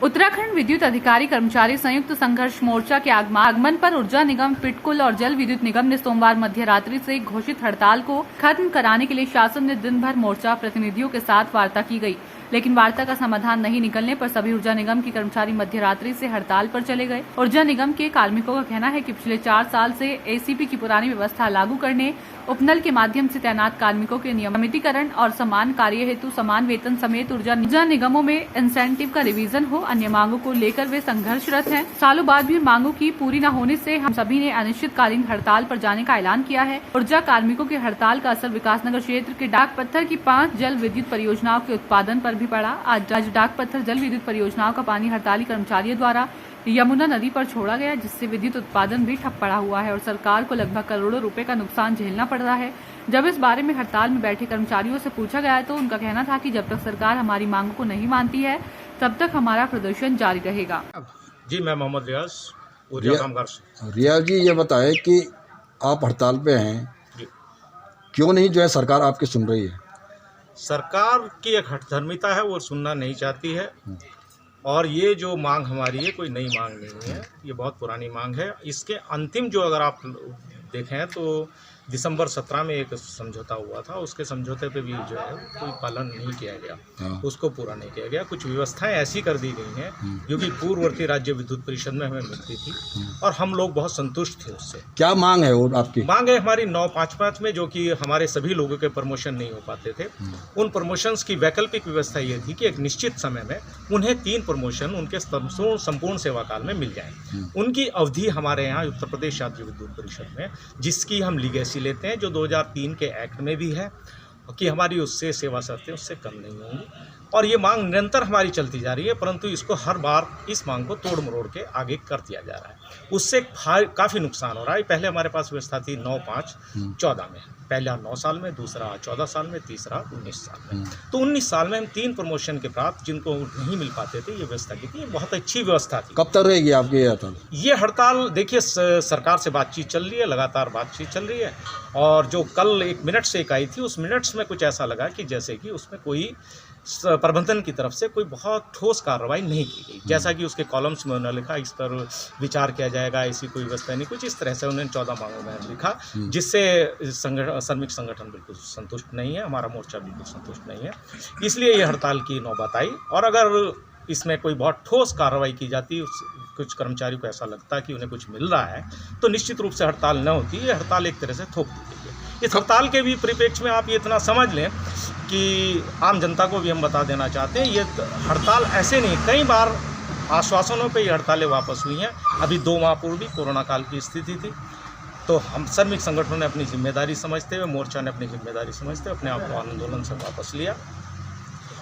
उत्तराखंड विद्युत अधिकारी कर्मचारी संयुक्त संघर्ष मोर्चा के आगमन पर ऊर्जा निगम, पिटकुल और जल विद्युत निगम ने सोमवार मध्य रात्रि से घोषित हड़ताल को खत्म कराने के लिए शासन ने दिन भर मोर्चा प्रतिनिधियों के साथ वार्ता की गई, लेकिन वार्ता का समाधान नहीं निकलने पर सभी ऊर्जा निगम के कर्मचारी मध्य रात्रि से हड़ताल पर चले गए। ऊर्जा निगम के कार्मिकों का कहना है कि पिछले 4 साल से एसीपी की पुरानी व्यवस्था लागू करने, उपनल के माध्यम से तैनात कार्मिकों के नियमितीकरण और समान कार्य हेतु समान वेतन समेत ऊर्जा निगमों में इंसेंटिव का रिवीजन हो, अन्य मांगों को लेकर वे संघर्षरत हैं। सालों बाद भी मांगों की पूरी न होने से हम सभी ने अनिश्चितकालीन हड़ताल पर जाने का ऐलान किया है। ऊर्जा कार्मिकों के हड़ताल का असर विकासनगर क्षेत्र के डाक पत्थर की 5 जल विद्युत परियोजनाओं के उत्पादन पर भी पड़ा। आज डाक पत्थर जल विद्युत परियोजनाओं का पानी हड़ताली कर्मचारियों द्वारा यमुना नदी पर छोड़ा गया, जिससे विद्युत उत्पादन भी ठप पड़ा हुआ है और सरकार को लगभग करोड़ों रुपए का नुकसान झेलना पड़ रहा है। जब इस बारे में हड़ताल में बैठे कर्मचारियों से पूछा गया तो उनका कहना था कि जब तक सरकार हमारी मांगों को नहीं मानती है तब तक हमारा प्रदर्शन जारी रहेगा। जी, मैं मोहम्मद रियाज, ऊर्जा कामगार से। रियाज जी, ये बताएं कि आप हड़ताल पे हैं, क्यों नहीं जो है सरकार आपकी सुन रही है? सरकार की एक हठधर्मिता है, वो सुनना नहीं चाहती है। और ये जो मांग हमारी है कोई नई मांग नहीं है, ये बहुत पुरानी मांग है। इसके अंतिम जो अगर आप देखें तो दिसंबर 17 में एक समझौता हुआ था, उसके समझौते पे भी जो है कोई पालन नहीं किया गया, उसको पूरा नहीं किया गया। कुछ व्यवस्थाएं ऐसी कर दी गई हैं जो कि पूर्ववर्ती राज्य विद्युत परिषद में हमें मिलती थी और हम लोग बहुत संतुष्ट थे उससे। क्या मांग है वो आपकी? मांग है हमारी 955 में, जो कि हमारे सभी लोगों के प्रमोशन नहीं हो पाते थे, उन प्रमोशंस की वैकल्पिक व्यवस्था ये थी कि एक निश्चित समय में उन्हें 3 प्रमोशन उनके संपूर्ण सेवा काल में मिल जाएं। उनकी अवधि हमारे यहाँ उत्तर प्रदेश राज्य विद्युत परिषद में, जिसकी हम लीगेसी लेते हैं, जो 2003 के एक्ट में भी है कि हमारी उससे सेवा शर्तें उससे कम नहीं होंगी। और ये मांग निरंतर हमारी चलती जा रही है, परंतु इसको हर बार इस मांग को तोड़ मरोड़ के आगे कर दिया जा रहा है। उससे काफ़ी नुकसान हो रहा है। पहले हमारे पास व्यवस्था थी 9-5-14 में, पहला 9 साल में, दूसरा 14 साल में, तीसरा 19 साल में। तो 19 साल में हम 3 प्रमोशन के प्राप्त जिनको नहीं मिल पाते थे, ये व्यवस्था की थी, ये बहुत अच्छी व्यवस्था थी। कब तक रहेगी आपकी ये हड़ताल? ये हड़ताल देखिए, सरकार से बातचीत चल रही है, लगातार बातचीत चल रही है। और जो कल 1 मिनट से एक आई थी, उस मिनट्स में कुछ ऐसा लगा कि जैसे कि उसमें कोई प्रबंधन की तरफ से कोई बहुत ठोस कार्रवाई नहीं की गई। जैसा कि उसके कॉलम्स में उन्होंने लिखा, इस पर विचार किया जाएगा, ऐसी कोई व्यवस्था नहीं, कुछ इस तरह से उन्होंने 14 मांगों में लिखा, जिससे श्रमिक संगठन बिल्कुल संतुष्ट नहीं है, हमारा मोर्चा बिल्कुल संतुष्ट नहीं है। इसलिए ये हड़ताल की नौबत आई। और अगर इसमें कोई बहुत ठोस कार्रवाई की जाती, कुछ कर्मचारियों को ऐसा लगता कि उन्हें कुछ मिल रहा है, तो निश्चित रूप से हड़ताल न होती। ये हड़ताल एक तरह से थोप दी गई है। इस हड़ताल के भी परिप्रेक्ष्य में आप ये इतना समझ लें कि आम जनता को भी हम बता देना चाहते हैं, ये हड़ताल ऐसे नहीं, कई बार आश्वासनों पे ये हड़तालें वापस हुई हैं। अभी 2 माह पूर्व भी कोरोना काल की स्थिति थी, तो हम श्रमिक संगठनों ने अपनी जिम्मेदारी समझते हुए, मोर्चा ने अपनी जिम्मेदारी समझते हुए अपने आप को आंदोलन से वापस लिया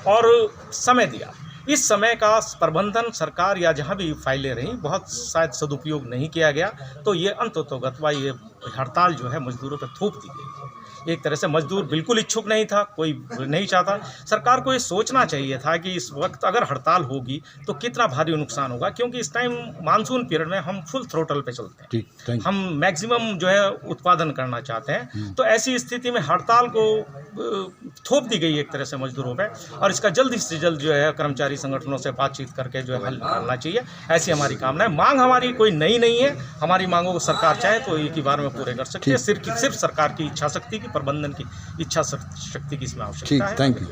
और समय दिया। इस समय का प्रबंधन सरकार या जहाँ भी फाइलें रहीं, बहुत शायद सदुपयोग नहीं किया गया। तो ये अंततोगत्वा ये हड़ताल जो है मजदूरों पर थोप दी गई। एक तरह से मजदूर बिल्कुल इच्छुक नहीं था, कोई नहीं चाहता। सरकार को ये सोचना चाहिए था कि इस वक्त अगर हड़ताल होगी तो कितना भारी नुकसान होगा, क्योंकि इस टाइम मानसून पीरियड में हम फुल थ्रोटल पे चलते हैं, हम मैक्सिमम जो है उत्पादन करना चाहते हैं। तो ऐसी स्थिति में हड़ताल को थोप दी गई एक तरह से मजदूरों पे, और इसका जल्दी से जल्द जो है कर्मचारी संगठनों से बातचीत करके जो है हल निकालना चाहिए, ऐसी हमारी कामना है। मांग हमारी कोई नई नहीं है, हमारी मांगों को सरकार चाहे तो एक ही बार में पूरे कर सकती है। सिर्फ सरकार की इच्छा शक्ति की, प्रबंधन की इच्छा शक्ति की इसमें आवश्यकता है। Thank you.